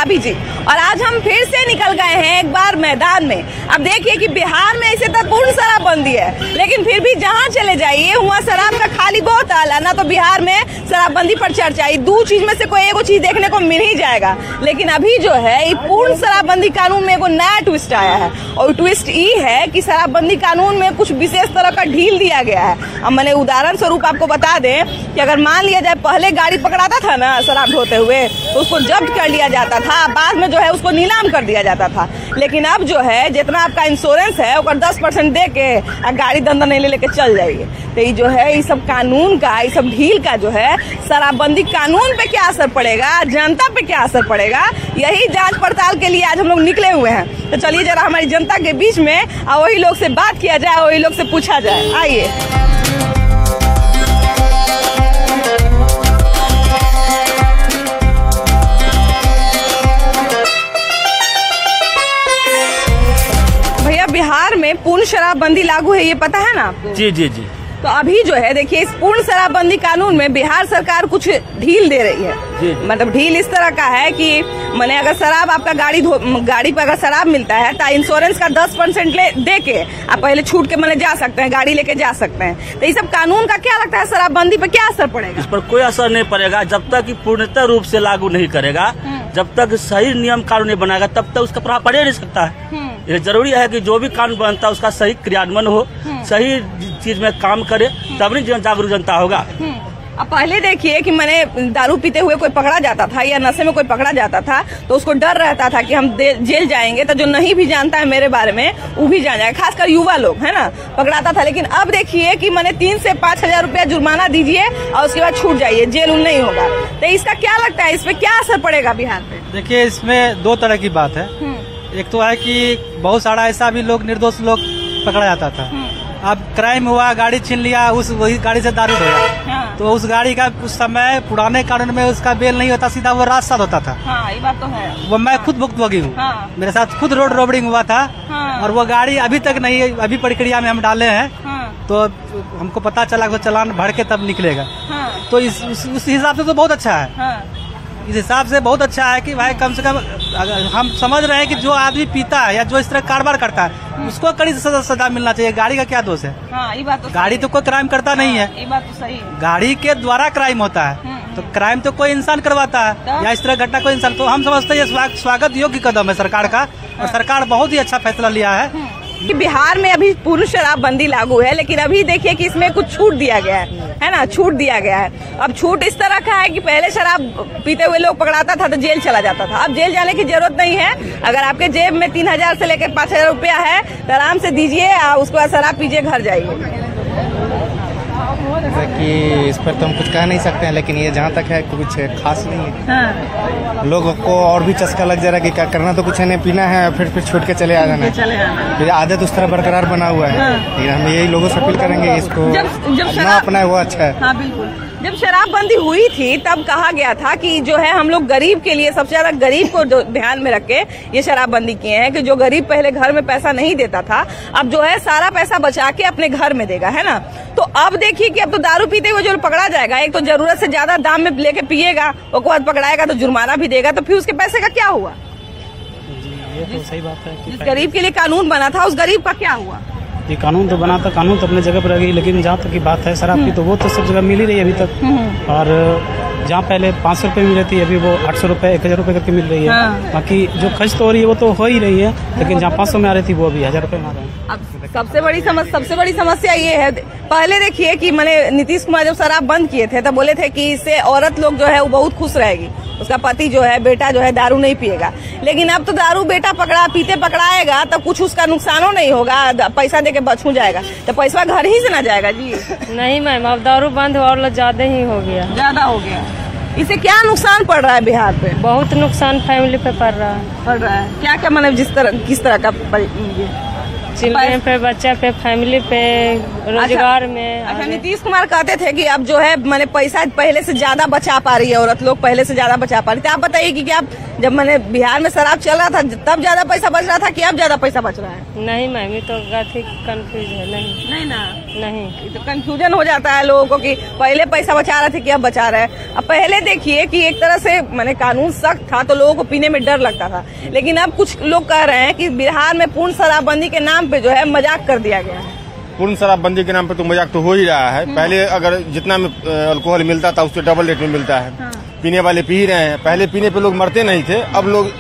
भी जी। और आज हम फिर से निकल गए हैं एक बार मैदान में। अब देखिए कि बिहार में इसे तो पूर्ण शराबबंदी है, लेकिन फिर भी जहाँ चले जाइए वहाँ शराब का खाली बहुत हाल है। ना तो बिहार में शराबबंदी पर चर्चा, दो चीज में से कोई एगो चीज देखने को मिल ही जाएगा। लेकिन अभी जो है पूर्ण शराबबंदी कानून में एगो नया ट्विस्ट आया है, और ट्विस्ट ये है कि शराबबंदी कानून में कुछ विशेष तरह का ढील दिया गया है। अब मैंने उदाहरण स्वरूप आपको बता दें कि अगर मान लिया जाए पहले गाड़ी पकड़ाता था ना शराब ढोते हुए, तो उसको जब्त कर लिया जाता था, बाद में जो है उसको नीलाम कर दिया जाता था। लेकिन अब जो है जितना आपका इंश्योरेंस है वो 10% दे के गाड़ी दंदा नहीं लेके चल जाइए। तो ये जो है ये सब कानून का, ये सब ढील का जो है शराबबंदी कानून पे क्या असर पड़ेगा, जनता पे क्या असर पड़ेगा, यही जांच पड़ताल के लिए आज हम लोग निकले हुए हैं। तो चलिए जरा हमारी जनता के बीच में वही लोग से बात किया जाए, वही लोग से पूछा जाए। आइए। भैया, बिहार में पूर्ण शराबबंदी लागू है, ये पता है ना आपको? जी जी जी। तो अभी जो है देखिए इस पूर्ण शराबबंदी कानून में बिहार सरकार कुछ ढील दे रही है। जी। मतलब ढील इस तरह का है कि मैंने अगर शराब आपका गाड़ी पर अगर शराब मिलता है तो इंश्योरेंस का 10% दे के आप पहले छूट के मैंने जा सकते हैं, गाड़ी लेके जा सकते हैं। तो ये सब कानून का क्या लगता है, शराबबंदी पे क्या असर पड़ेगा? इस पर कोई असर नहीं पड़ेगा जब तक कि पूर्णतः रूप से लागू नहीं करेगा। जब तक सही नियम कानून नहीं बनाएगा तब तक उसका प्रभाव पड़ नहीं सकता है। ये जरूरी है कि जो भी कानून बनता है उसका सही क्रियान्वयन हो, सही चीज में काम करे, तब नहीं जागरूक जनता होगा। अब पहले देखिए कि मैंने दारू पीते हुए कोई पकड़ा जाता था या नशे में कोई पकड़ा जाता था तो उसको डर रहता था कि हम जेल जाएंगे, तो जो नहीं भी जानता है मेरे बारे में वो भी जान जाएगा, खासकर युवा लोग है ना, पकड़ाता था। लेकिन अब देखिए कि मैंने 3 से 5 हजार रुपया जुर्माना दीजिए और उसके बाद छूट जाइए, जेल नहीं होगा। तो इसका क्या लगता है, इस पे क्या असर पड़ेगा बिहार पे? देखिए, इसमें 2 तरह की बात है। एक तो है कि बहुत सारा ऐसा भी लोग, निर्दोष लोग पकड़ा जाता था। अब क्राइम हुआ, गाड़ी छीन लिया, वही गाड़ी से दारू ढोया, तो उस गाड़ी का उस समय पुराने कानून में उसका बेल नहीं होता, सीधा वो राजसात होता था। ये बात तो है। वो मैं खुद भुक्तभोगी हूँ। मेरे साथ खुद रोड रॉबरिंग हुआ था। और वो गाड़ी अभी तक नहीं, अभी प्रक्रिया में हम डाले हैं। तो हमको पता चला कि चालान भर के तब निकलेगा। तो उस हिसाब से तो बहुत अच्छा है। इस हिसाब से बहुत अच्छा है कि भाई कम से कम हम समझ रहे हैं कि जो आदमी पीता है या जो इस तरह कारोबार करता है उसको कड़ी सजा मिलना चाहिए। गाड़ी का क्या दोष है? ये बात तो गाड़ी तो कोई क्राइम करता नहीं है। ये बात तो सही। गाड़ी के द्वारा क्राइम होता है, तो क्राइम तो कोई इंसान करवाता है या इस तरह घटना कोई इंसान। तो हम समझते हैं ये स्वागत योग्य कदम है सरकार का, और सरकार बहुत ही अच्छा फैसला लिया है कि बिहार में अभी पूर्ण शराबबंदी लागू है। लेकिन अभी देखिए कि इसमें कुछ छूट दिया गया है ना, छूट दिया गया है। अब छूट इस तरह का है कि पहले शराब पीते हुए लोग पकड़ाता था तो जेल चला जाता था, अब जेल जाने की जरूरत नहीं है। अगर आपके जेब में 3000 से लेकर 5000 रुपया है तो आराम से दीजिए, उसके बाद शराब पीजिए, घर जाइए। कि इस पर तो हम कुछ कह नहीं सकते हैं, लेकिन ये जहाँ तक है कुछ खास नहीं है। लोगों को और भी चस्का लग जा रहा है कि क्या करना तो कुछ है नहीं, पीना है फिर छूट के चले आ जाना, फिर आदत उस तरह बरकरार बना हुआ है। लेकिन हम यही लोगों से अपील करेंगे इसको ना अपना वो अच्छा है। हाँ बिल्कुल। जब शराबबंदी हुई थी तब कहा गया था कि जो है हम लोग गरीब के लिए, सबसे ज्यादा गरीब को ध्यान में रख के ये शराबबंदी किए हैं कि जो गरीब पहले घर में पैसा नहीं देता था अब जो है सारा पैसा बचा के अपने घर में देगा, है ना। तो अब देखिए कि अब तो दारू पीते हुए जो पकड़ा जाएगा, एक तो जरूरत से ज्यादा दाम में लेके पिएगा, उसके बाद पकड़ाएगा तो जुर्माना भी देगा, तो फिर उसके पैसे का क्या हुआ? ये तो सही बात है। जिस गरीब के लिए कानून बना था उस गरीब का क्या हुआ? ये कानून तो बना था, कानून तो अपने जगह पर रहेगी, लेकिन जहाँ तक की बात है शराब की तो वो तो सब जगह मिल ही रही है अभी तक। और जहाँ पहले 500 रुपये मिल रही थी अभी वो 800 रुपये 1000 रुपये करके मिल रही है। बाकी जो खर्च तो हो रही है वो तो हो ही रही है, लेकिन जहाँ 500 में आ रही थी वो अभी 1000 रुपये में आ रहे हैं। अब सबसे बड़ी समस्या ये है, पहले देखिए कि मैंने नीतीश कुमार जब शराब बंद किए थे तब बोले थे कि इससे औरत लोग जो है वो बहुत खुश रहेगी, उसका पति जो है, बेटा जो है दारू नहीं पिएगा। लेकिन अब तो दारू बेटा पीते पकड़ाएगा तब कुछ उसका नुकसानो नहीं होगा, पैसा देके बचू जाएगा, तो पैसा घर ही से ना जाएगा जी? नहीं मैम, अब दारू बंद और ज्यादा ही हो गया, ज्यादा हो गया। इससे क्या नुकसान पड़ रहा है बिहार पे? बहुत नुकसान फैमिली पे पड़ रहा है। क्या क्या मतलब किस तरह का? चिल्ड्रन पे, बच्चा पे, फैमिली पे, रोजगार में। अच्छा, नीतीश कुमार कहते थे कि अब जो है मैंने पैसा पहले से ज्यादा बचा पा रही है औरत लोग, पहले से ज्यादा बचा पा रही थी। आप बताइए कि क्या जब मैंने बिहार में शराब चल रहा था तब ज्यादा पैसा बच रहा था कि अब ज्यादा पैसा बच रहा है? नहीं मैम, ये तो काफी कंफ्यूज है। नहीं ना, नहीं, तो कंफ्यूजन हो जाता है लोगों को कि पहले पैसा बचा रहे थे कि अब बचा रहे हैं। अब पहले देखिए कि एक तरह से मैंने कानून सख्त था तो लोगों को पीने में डर लगता था, लेकिन अब कुछ लोग कह रहे हैं कि बिहार में पूर्ण शराबबंदी के नाम पे जो है मजाक कर दिया गया है। पूर्ण शराबबंदी के नाम पे तो मजाक तो हो ही रहा है। पहले अगर जितना में अल्कोहल मिलता था उससे डबल रेट में मिलता है। पीने वाले पी रहे हैं, पहले पीने पे लोग मरते नहीं थे, अब लोग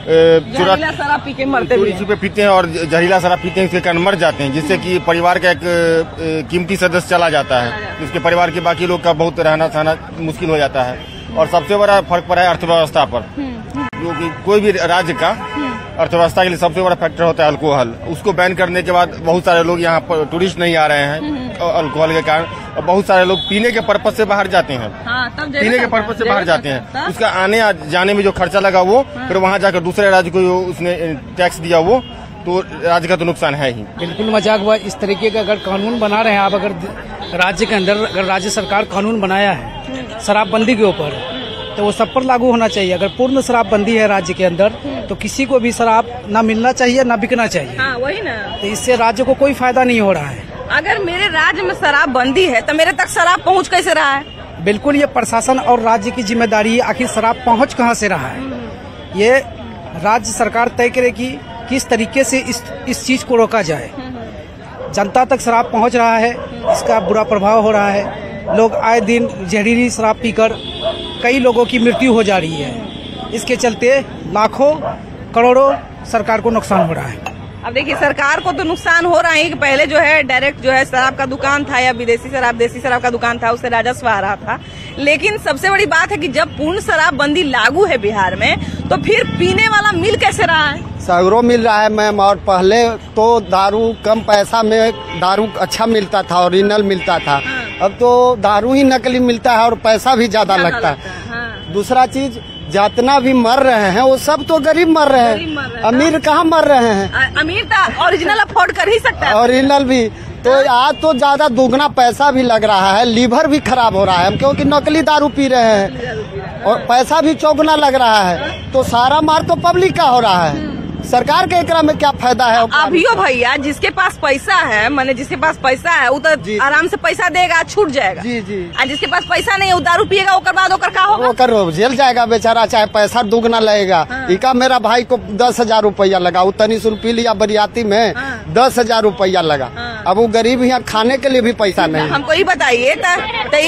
जहरीला शराब पी के मरते भी हैं। पे पीते हैं और जहरीला शराब पीते हैं, इसके कारण मर जाते हैं, जिससे कि परिवार का एक कीमती सदस्य चला जाता है, जिसके परिवार के बाकी लोग का बहुत रहना सहना मुश्किल हो जाता है। और सबसे बड़ा फर्क पड़ा है अर्थव्यवस्था पर, क्योंकि कोई भी राज्य का अर्थव्यवस्था के लिए सबसे बड़ा फैक्टर होता है अल्कोहल। उसको बैन करने के बाद बहुत सारे लोग यहाँ पर टूरिस्ट नहीं आ रहे हैं अल्कोहल के कारण, और बहुत सारे लोग पीने के पर्पज से बाहर जाते हैं। पीने के पर्पज से बाहर जाते हैं, उसका आने जाने में जो खर्चा लगा वो फिर वहाँ जाकर दूसरे राज्य को उसने टैक्स दिया, वो तो राज्य का तो नुकसान है ही। बिल्कुल मजाक हुआ। इस तरीके का अगर कानून बना रहे हैं आप, अगर राज्य के अंदर अगर राज्य सरकार कानून बनाया है शराबबंदी के ऊपर, तो वो सब पर लागू होना चाहिए। अगर पूर्ण शराबबंदी है राज्य के अंदर तो किसी को भी शराब ना मिलना चाहिए ना बिकना चाहिए। वही ना, तो इससे राज्य को कोई फायदा नहीं हो रहा है। अगर मेरे राज्य में शराबबंदी है तो मेरे तक शराब पहुंच कैसे रहा है? बिल्कुल, ये प्रशासन और राज्य की जिम्मेदारी है। आखिर शराब पहुंच कहां से रहा है, ये राज्य सरकार तय करे कि किस तरीके से इस चीज को रोका जाए। जनता तक शराब पहुंच रहा है, इसका बुरा प्रभाव हो रहा है। लोग आए दिन जहरीली शराब पीकर कई लोगों की मृत्यु हो जा रही है। इसके चलते लाखों करोड़ों सरकार को नुकसान हो रहा है। अब देखिए, सरकार को तो नुकसान हो रहा है कि पहले जो है डायरेक्ट जो है शराब का दुकान था या विदेशी शराब देसी शराब का दुकान था, उससे राजस्व आ रहा था। लेकिन सबसे बड़ी बात है कि जब पूर्ण शराबबंदी लागू है बिहार में, तो फिर पीने वाला मिल कैसे रहा है? सगरों मिल रहा है मैम। और पहले तो दारू कम पैसा में दारू अच्छा मिलता था, ओरिजिनल मिलता था। अब तो दारू ही नकली मिलता है और पैसा भी ज्यादा लगता है। दूसरा चीज, जितना भी मर रहे हैं वो सब तो गरीब मर रहे हैं, अमीर कहाँ मर रहे हैं? अमीर तो ओरिजिनल अफोर्ड कर ही सकता है, ओरिजिनल भी। तो आज तो ज्यादा दुगना पैसा भी लग रहा है, लीवर भी खराब हो रहा है, क्योंकि नकली दारू पी रहे हैं और पैसा भी चौगुना लग रहा है। तो सारा मार तो पब्लिक का हो रहा है, सरकार के एकरा में क्या फायदा है? अभियो भैया, जिसके पास पैसा है, माने जिसके पास पैसा है वो तो आराम से पैसा देगा, छूट जाएगा। जी जी। और जिसके पास पैसा नहीं है वो दारू पिएगा, ओकर बाद ओकर का होगा? ओकर जेल जाएगा बेचारा, चाहे पैसा दुगना लगेगा। इका मेरा भाई को 10,000 रुपया लगा, वो तनी सुन पी लिया बरियाती में, 10,000 रुपया लगा। अब वो गरीब यहाँ खाने के लिए भी पैसा नहीं। हमको ये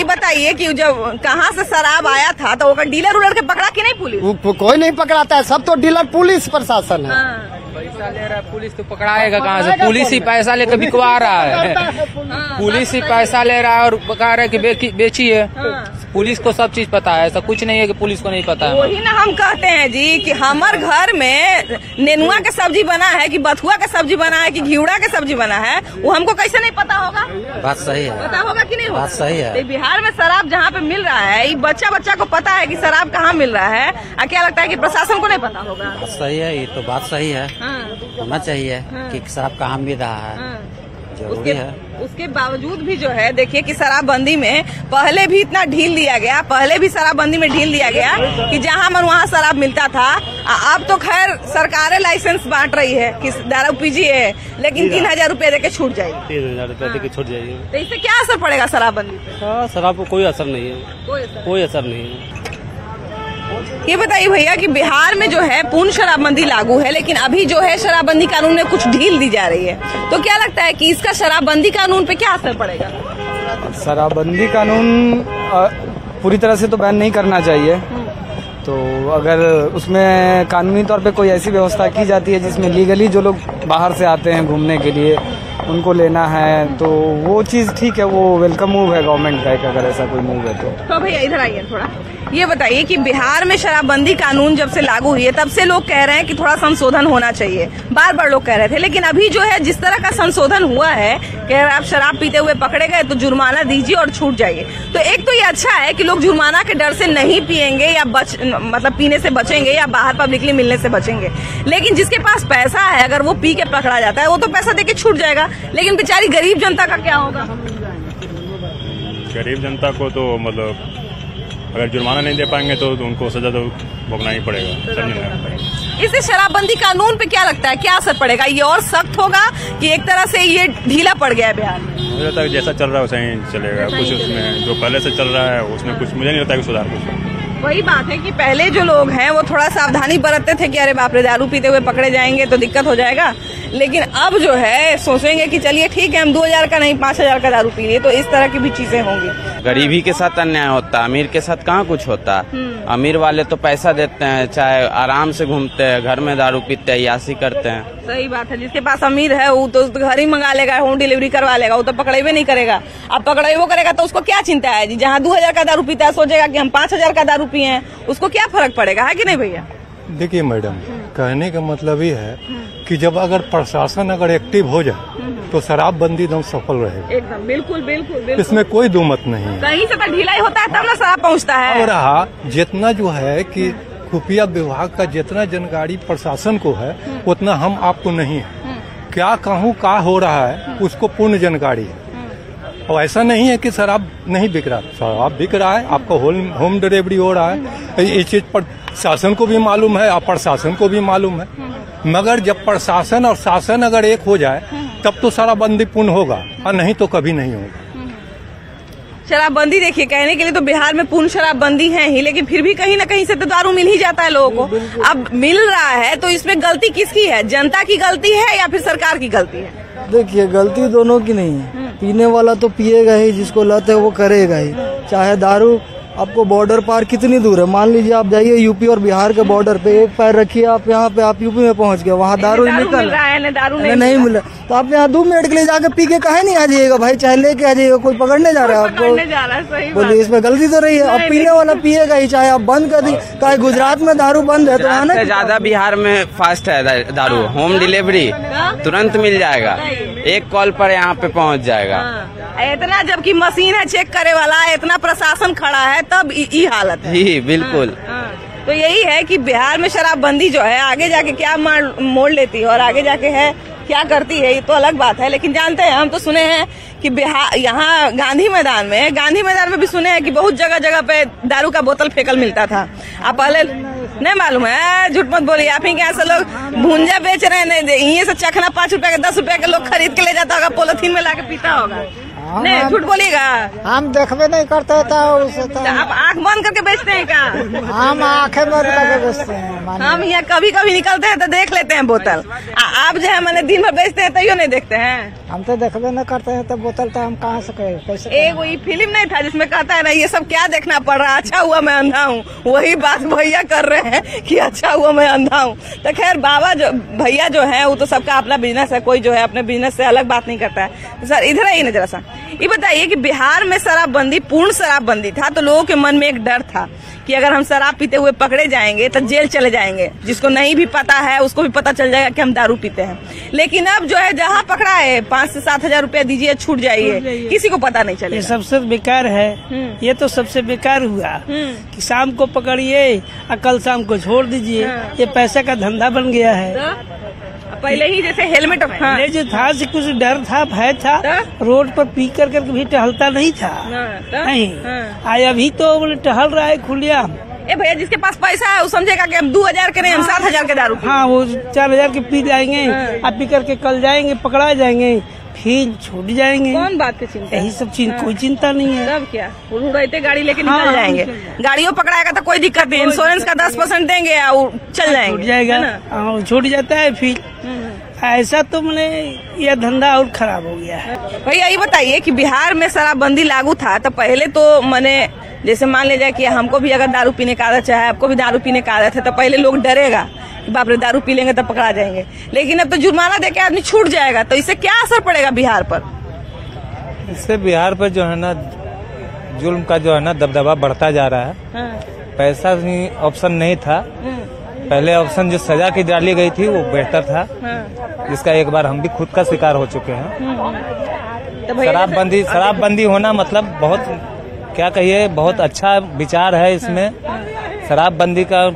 बताइए कि जब कहाँ से शराब आया था तो ओकर डीलर उलर के पकड़ा कि नहीं पुलिस? कोई नहीं पकड़ाता है, सब तो डीलर पुलिस प्रशासन है। पैसा ले रहा है पुलिस तो पकड़ाएगा कहाँ से? पुलिस ही पैसा लेकर बिकवा रहा है। पुलिस ही पैसा ले रहा है और बता रहा है कि बेचिए। पुलिस को सब चीज पता है, ऐसा कुछ नहीं है कि पुलिस को नहीं पता है। वही ना हम कहते हैं जी कि हमारे घर में नेनुआ का सब्जी बना है कि बथुआ का सब्जी बना है कि घिउड़ा का सब्जी बना है, वो हमको कैसे नहीं पता होगा? बात सही है, पता होगा कि नहीं होगा? बात सही है। बिहार में शराब जहाँ पे मिल रहा है, बच्चा को पता है कि शराब कहाँ मिल रहा है, और क्या लगता है कि प्रशासन को नहीं पता होगा? बात सही है, ये तो बात सही है। होना चाहिए कि शराब कहाँ मिल रहा है, जरूरी है। उसके बावजूद भी जो है देखिए कि शराबबंदी में पहले भी इतना ढील दिया गया, पहले भी शराबबंदी में ढील दिया गया कि जहाँ मन वहाँ शराब मिलता था। अब तो खैर सरकारें लाइसेंस बांट रही है कि दारू पीजिए, लेकिन 3,000 रुपए देके छूट जाएगी। 3,000 रुपए देके छूट जाएगी। तो इससे क्या असर पड़ेगा शराबबंदी पे? शराब को कोई असर नहीं है, कोई असर नहीं है। ये बताइए भैया कि बिहार में जो है पूर्ण शराबबंदी लागू है, लेकिन अभी जो है शराबबंदी कानून में कुछ ढील दी जा रही है, तो क्या लगता है कि इसका शराबबंदी कानून पे क्या असर पड़ेगा? शराबबंदी कानून पूरी तरह से तो बैन नहीं करना चाहिए। तो अगर उसमें कानूनी तौर पे कोई ऐसी व्यवस्था की जाती है जिसमें लीगली जो लोग बाहर से आते हैं घूमने के लिए उनको लेना है, तो वो चीज़ ठीक है, वो वेलकम मूव है गवर्नमेंट का, अगर ऐसा कोई मूव है तो भैया इधर आइए थोड़ा। ये बताइए कि बिहार में शराबबंदी कानून जब से लागू हुई है तब से लोग कह रहे हैं कि थोड़ा संशोधन होना चाहिए, बार बार लोग कह रहे थे, लेकिन अभी जो है जिस तरह का संशोधन हुआ है कि अगर आप शराब पीते हुए पकड़े गए तो जुर्माना दीजिए और छूट जाइए। तो एक तो ये अच्छा है कि लोग जुर्माना के डर से नहीं पिएंगे या मतलब पीने से बचेंगे या बाहर पब्लिकली मिलने से बचेंगे। लेकिन जिसके पास पैसा है अगर वो पी के पकड़ा जाता है वो तो पैसा देके छूट जाएगा, लेकिन बेचारी गरीब जनता का क्या होगा? गरीब जनता को तो मतलब अगर जुर्माना नहीं दे पाएंगे तो उनको सजा तो भुगतना ही पड़ेगा। इससे शराबबंदी कानून पे क्या लगता है, क्या असर पड़ेगा? ये और सख्त होगा कि एक तरह से ये ढीला पड़ गया है बिहार में? मुझे लगता है जैसा चल रहा है वैसा ही चलेगा। कुछ उसमें जो पहले से चल रहा है उसमें कुछ मुझे नहीं लगता है सुधार कुछ। वही बात है कि पहले जो लोग हैं वो थोड़ा सावधानी बरतते थे कि अरे बाप रे दारू पीते हुए पकड़े जाएंगे तो दिक्कत हो जाएगा, लेकिन अब जो है सोचेंगे कि चलिए ठीक है हम 2000 का नहीं 5000 का दारू पी लिए, तो इस तरह की भी चीजें होंगी। गरीबी के साथ अन्याय होता है, अमीर के साथ कहाँ कुछ होता है। अमीर वाले तो पैसा देते हैं, चाहे आराम से घूमते हैं, घर में दारू पीते हैं, यासी करते हैं। सही बात है, जिसके पास अमीर है वो तो घर ही मंगा लेगा, होम डिलीवरी करवा लेगा, वो तो पकड़ेबे नहीं करेगा। अब पकड़ेबो करेगा तो उसको क्या चिंता है जी, जहाँ 2000 का दारू पीता है सोचेगा कि हम 5000 का दारू पिए हैं, उसको क्या फर्क पड़ेगा, है कि नहीं भैया? देखिए मैडम, कहने का मतलब ये है कि जब अगर प्रशासन अगर एक्टिव हो जाए तो शराबबंदी एकदम सफल रहेगी। एकदम बिल्कुल बिल्कुल बिल्कुल, इसमें कोई दो मत नहीं है। कहीं से तो ढीला ही होता है तब ना शराब पहुँचता है। और रहा जितना जो है कि खुफिया विभाग का जितना जानकारी प्रशासन को है उतना हम आपको नहीं है। क्या कहूँ का हो रहा है उसको पूर्ण जानकारी है। और ऐसा नहीं है कि शराब नहीं बिक रहा, शराब बिक रहा है, आपका होम डिलीवरी हो रहा है। इस चीज पर शासन को भी मालूम है और प्रशासन को भी मालूम है। मगर जब प्रशासन और शासन अगर एक हो जाए तब तो शराबबंदी पूर्ण होगा, और नहीं तो कभी नहीं होगा। शराबबंदी देखिए, कहने के लिए तो बिहार में पूर्ण शराबबंदी है ही, लेकिन फिर भी कहीं ना कहीं से तो दारू मिल ही जाता है लोगों को। अब मिल रहा है तो इसमें गलती किसकी है, जनता की गलती है या फिर सरकार की गलती है? देखिए गलती दोनों की नहीं है। पीने वाला तो पिएगा ही, जिसको लत है वो करेगा ही। चाहे दारू आपको बॉर्डर पार कितनी दूर है, मान लीजिए आप जाइए यूपी और बिहार के बॉर्डर पे, एक पैर रखिए आप यहाँ पे, आप यूपी में पहुँच गए, वहाँ दारू निकल रहा है, दारू नहीं मिला तो आप यहाँ 2 मिनट के लिए जाके पी के काहे नहीं आ जाइएगा भाई, चाहे लेके आ जाइएगा, कोई पकड़ने जा रहा है आपको? बोलिए इसमें गलती तो रही है। अब पीने वाला पिएगा ही, चाहे आप बंद कर दी, चाहे गुजरात में दारू बंद है तो आना ज्यादा बिहार में फास्ट है दारू, होम डिलीवरी तुरंत मिल जाएगा, एक कॉल पर यहाँ पे पहुँच जाएगा। इतना जबकि मशीन है चेक करे वाला, इतना प्रशासन खड़ा है, तब ये हालत है। जी बिल्कुल। तो यही है कि बिहार में शराबबंदी जो है आगे जाके क्या मोड़ लेती है और आगे जाके है क्या करती है ये तो अलग बात है। लेकिन जानते हैं, हम तो सुने हैं कि बिहार यहाँ गांधी मैदान में भी सुने हैं कि बहुत जगह जगह पे दारू का बोतल फेंकल मिलता था। आप पहले नहीं मालूम है, झूठ मत बोलिए, आप ही के यहाँ से लोग भूंजा बेच रहे हैं, यहीं से चखना 5 रुपए का 10 रुपए के लोग खरीद के ले जाता होगा, पोलिथीन में लाके पीता होगा। नहीं झूठ बोलिएगा, हम देखबे नहीं करते तो आप आँख बंद करके बेचते हैं क्या? हम आँखें बंद करके बेचते हैं। हम यहाँ कभी कभी निकलते हैं तो देख लेते हैं बोतल। आप जो है मैंने दिन भर बेचते हैं तो नहीं देखते हैं? हम तो देखबे नहीं करते हैं तो बोतल तो हम कहाँ से कैसे? एक वही फिल्म नहीं था जिसमें कहता है ना ये सब क्या देखना पड़ रहा, अच्छा हुआ मैं अंधा हूँ, वही बात भैया कर रहे हैं कि अच्छा हुआ मैं अंधा हूँ। तो खैर बाबा जो भैया जो है वो तो सबका अपना बिजनेस है, कोई जो है अपने बिजनेस से अलग बात नहीं करता है। सर इधर आइए ना जरा सा, ये बताइए कि बिहार में शराबबंदी पूर्ण शराबबंदी था तो लोगों के मन में एक डर था कि अगर हम शराब पीते हुए पकड़े जाएंगे तो जेल चले जाएंगे, जिसको नहीं भी पता है उसको भी पता चल जाएगा कि हम दारू पीते हैं। लेकिन अब जो है जहाँ पकड़ा है 5 से 7 हजार रुपया दीजिए छूट जाइए, किसी को पता नहीं चलेगा। ये सबसे बेकार है, ये तो सबसे बेकार हुआ कि शाम को पकड़िए और कल शाम को छोड़ दीजिए, ये पैसे का धंधा बन गया है। पहले ही जैसे हेलमेट पहले जो था से कुछ डर था, भय था, रोड पर पी कर भी टहलता नहीं था। नहीं आए अभी तो बोले टहल रहा है खुलिया। ए भैया जिसके पास पैसा है वो समझेगा कि हम 2000 के नहीं हम 7000 के दारू। हाँ वो 4000 के पी जाएंगे, अब पी करके कल जाएंगे पकड़ा जाएंगे, फिर छूट जाएंगे। कौन बात की चिंता? यही सब कोई चिंता नहीं है। तब क्या रहते गाड़ी लेके निकल जाएंगे, गाड़ियों पकड़ाएगा तो कोई दिक्कत नहीं, इंश्योरेंस का 10% देंगे और चल जाएंगे, छूट जाएगा, छूट जाता है। फिर ऐसा तो मैंने यह धंधा और खराब हो गया है। भैया ये बताइए कि बिहार में शराबबंदी लागू था तो पहले तो मैंने जैसे मान लीजिए कि हमको भी अगर दारू पीने का आदत है, आपको भी दारू पीने का आदत है, तो पहले लोग डरेगा कि बाप रे दारू पी लेंगे तो पकड़ा जाएंगे। लेकिन अब तो जुर्माना देके आदमी छूट जाएगा, तो इससे क्या असर पड़ेगा बिहार पर? इससे बिहार पर जो है ना जुल्म का जो है ना दबदबा बढ़ता जा रहा है। पैसा ऑप्शन नहीं था, पहले ऑप्शन जो सजा की डाली गई थी वो बेहतर था, जिसका एक बार हम भी खुद का शिकार हो चुके हैं। शराबबंदी होना मतलब बहुत क्या कहिए, बहुत अच्छा विचार है इसमें। शराबबंदी का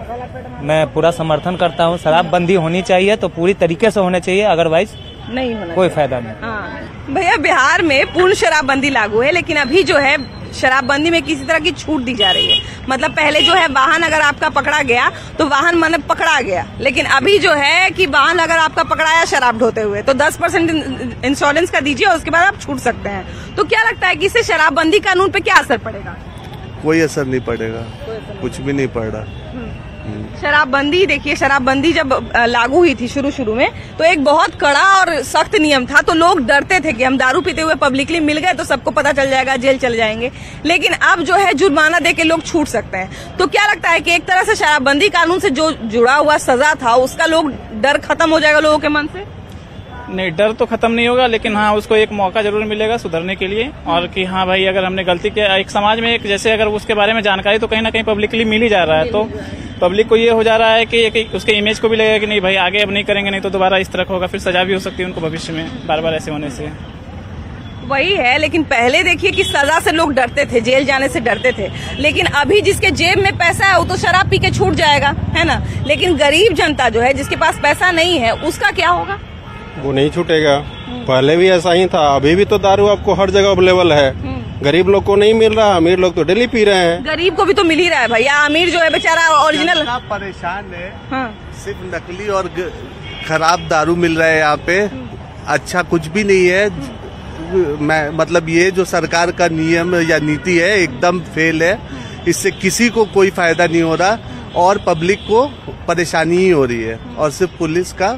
मैं पूरा समर्थन करता हूँ, शराबबंदी होनी चाहिए तो पूरी तरीके से होना चाहिए, अदरवाइज नहीं होना कोई फायदा नहीं। भैया बिहार में पूर्ण शराबबंदी लागू है, लेकिन अभी जो है शराबबंदी में किसी तरह की छूट दी जा रही है। मतलब पहले जो है वाहन अगर आपका पकड़ा गया तो वाहन माने पकड़ा गया, लेकिन अभी जो है कि वाहन अगर आपका पकड़ाया शराब ढोते हुए तो 10% इंश्योरेंस का दीजिए और उसके बाद आप छूट सकते हैं। तो क्या लगता है कि इससे शराबबंदी कानून पे क्या असर पड़ेगा? कोई असर नहीं पड़ेगा, कुछ भी नहीं पड़ रहा। शराबबंदी देखिए, शराबबंदी जब लागू हुई थी शुरू में तो एक बहुत कड़ा और सख्त नियम था, तो लोग डरते थे कि हम दारू पीते हुए पब्लिकली मिल गए तो सबको पता चल जाएगा, जेल चल जाएंगे। लेकिन अब जो है जुर्माना दे के लोग छूट सकते हैं। तो क्या लगता है कि एक तरह से शराबबंदी कानून से जो जुड़ा हुआ सजा था उसका लोग डर खत्म हो जाएगा लोगों के मन से? नहीं, डर तो खत्म नहीं होगा, लेकिन हाँ उसको एक मौका जरूर मिलेगा सुधरने के लिए। और कि हाँ भाई अगर हमने गलती किया, एक समाज में एक जैसे अगर उसके बारे में जानकारी तो कहीं ना कहीं पब्लिकली मिल ही जा रहा है, तो पब्लिक को ये हो जा रहा है कि उसके इमेज को भी लगेगा कि नहीं भाई आगे अब नहीं करेंगे, नहीं तो दोबारा इस तरह होगा, फिर सजा भी हो सकती है उनको भविष्य में बार बार ऐसे होने से। वही है, लेकिन पहले देखिए कि सजा से लोग डरते थे, जेल जाने से डरते थे, लेकिन अभी जिसके जेब में पैसा है वो तो शराब पी के छूट जाएगा, है ना। लेकिन गरीब जनता जो है जिसके पास पैसा नहीं है उसका क्या होगा? वो नहीं छूटेगा। पहले भी ऐसा ही था, अभी भी तो दारू आपको हर जगह अवेलेबल है। गरीब लोग को नहीं मिल रहा, अमीर लोग तो डेली पी रहे हैं। गरीब को भी तो मिल ही रहा है भैया, अमीर जो है बेचारा ओरिजिनल परेशान है। सिर्फ नकली और खराब दारू मिल रहा है यहाँ पे, अच्छा कुछ भी नहीं है। मतलब ये जो सरकार का नियम या नीति है एकदम फेल है, इससे किसी को कोई फायदा नहीं हो रहा और पब्लिक को परेशानी ही हो रही है। और सिर्फ पुलिस का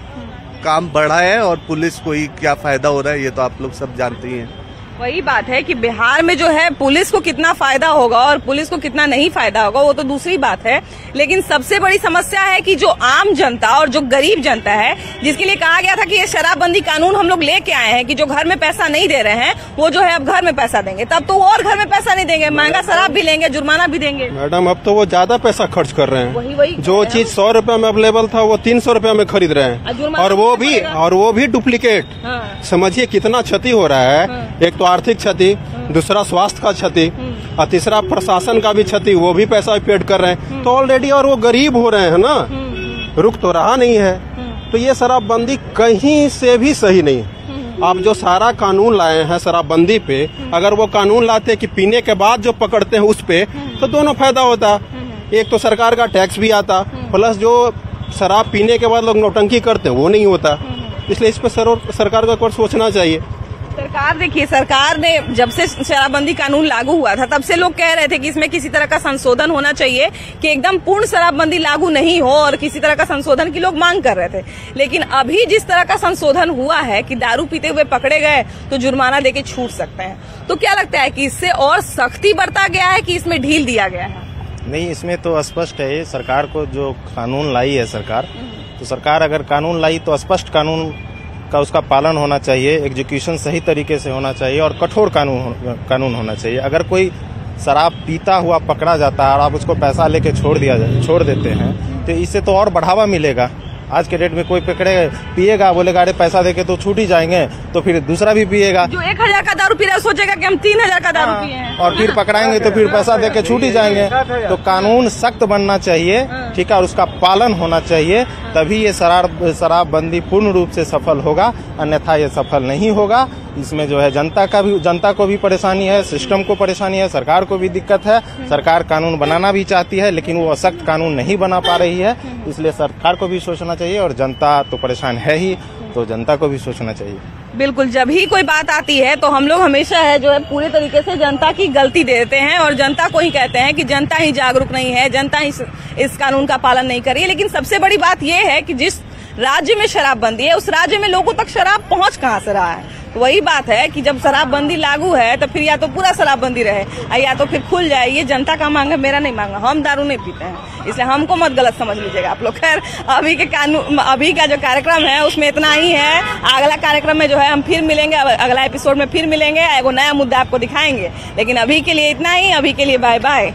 काम बढ़ा है और पुलिस को ही क्या फायदा हो रहा है ये तो आप लोग सब जानते ही हैं। वही बात है कि बिहार में जो है पुलिस को कितना फायदा होगा और पुलिस को कितना नहीं फायदा होगा वो तो दूसरी बात है, लेकिन सबसे बड़ी समस्या है कि जो आम जनता और जो गरीब जनता है जिसके लिए कहा गया था कि ये शराबबंदी कानून हम लोग लेके आए हैं कि जो घर में पैसा नहीं दे रहे हैं वो जो है अब घर में पैसा देंगे, तब तो वो और घर में पैसा नहीं देंगे, महंगा शराब भी लेंगे, जुर्माना भी देंगे। मैडम अब तो वो ज्यादा पैसा खर्च कर रहे हैं, वही जो चीज 100 रुपया में अवेलेबल था वो 300 रुपया में खरीद रहे हैं, और वो भी डुप्लीकेट। समझिए कितना क्षति हो रहा है। एक तो आर्थिक क्षति, दूसरा स्वास्थ्य का क्षति और तीसरा प्रशासन का भी क्षति, वो भी पैसा पेड कर रहे हैं तो ऑलरेडी, और वो गरीब हो रहे हैं ना, रुक तो रहा नहीं है। तो ये शराबबंदी कहीं से भी सही नहीं है। आप जो सारा कानून लाए हैं शराबबंदी पे, अगर वो कानून लाते कि पीने के बाद जो पकड़ते हैं उस पे, तो दोनों फायदा होता। एक तो सरकार का टैक्स भी आता, प्लस जो शराब पीने के बाद लोग नौटंकी करते हैं वो नहीं होता। इसलिए इस पे सरकार को सोचना चाहिए। सरकार देखिए, सरकार ने जब से शराबबंदी कानून लागू हुआ था तब से लोग कह रहे थे कि इसमें किसी तरह का संशोधन होना चाहिए, कि एकदम पूर्ण शराबबंदी लागू नहीं हो, और किसी तरह का संशोधन की लोग मांग कर रहे थे। लेकिन अभी जिस तरह का संशोधन हुआ है कि दारू पीते हुए पकड़े गए तो जुर्माना देके छूट सकते हैं, तो क्या लगता है कि इससे और सख्ती बरता गया है कि इसमें ढील दिया गया है? नहीं, इसमें तो स्पष्ट है, सरकार को जो कानून लाई है सरकार, तो सरकार अगर कानून लाई तो स्पष्ट कानून का उसका पालन होना चाहिए, एग्जीक्यूशन सही तरीके से होना चाहिए और कठोर कानून होना चाहिए। अगर कोई शराब पीता हुआ पकड़ा जाता है और आप उसको पैसा लेके छोड़ देते हैं तो इससे तो और बढ़ावा मिलेगा। आज के डेट में कोई पिएगा, बोलेगा अरे पैसा देके तो छूट ही जाएंगे, तो फिर दूसरा भी पिएगा। जो 1000 का दारू पी रहा है सोचेगा कि हम 3000 का दारू पिए हैं, और फिर पकड़ाएंगे तो फिर पैसा देके छूट ही जाएंगे। तो कानून सख्त बनना चाहिए, ठीक है, और उसका पालन होना चाहिए, तभी ये शराबबंदी पूर्ण रूप से सफल होगा, अन्यथा ये सफल नहीं होगा। इसमें जो है जनता को भी परेशानी है, सिस्टम को परेशानी है, सरकार को भी दिक्कत है। सरकार कानून बनाना भी चाहती है लेकिन वो सख्त कानून नहीं बना पा रही है, इसलिए सरकार को भी सोचना चाहिए, और जनता तो परेशान है ही, तो जनता को भी सोचना चाहिए। बिल्कुल, जब ही कोई बात आती है तो हम लोग हमेशा है जो है पूरे तरीके से जनता की गलती दे देते हैं और जनता को ही कहते हैं कि जनता ही जागरूक नहीं है, जनता ही इस कानून का पालन नहीं कर रही है। लेकिन सबसे बड़ी बात यह है कि जिस राज्य में शराबबंदी है उस राज्य में लोगों तक शराब पहुंच कहां से रहा है। तो वही बात है कि जब शराबबंदी लागू है तो फिर या तो पूरा शराबबंदी रहे या तो फिर खुल जाए। ये जनता का मांग है, मेरा नहीं मांगा। हम दारू नहीं पीते हैं, इसलिए हमको मत गलत समझ लीजिएगा आप लोग। खैर, अभी का जो कार्यक्रम है उसमें इतना ही है। अगला कार्यक्रम में जो है हम फिर मिलेंगे, अगला एपिसोड में फिर मिलेंगे, एगो नया मुद्दा आपको दिखाएंगे। लेकिन अभी के लिए इतना ही, अभी के लिए बाय बाय।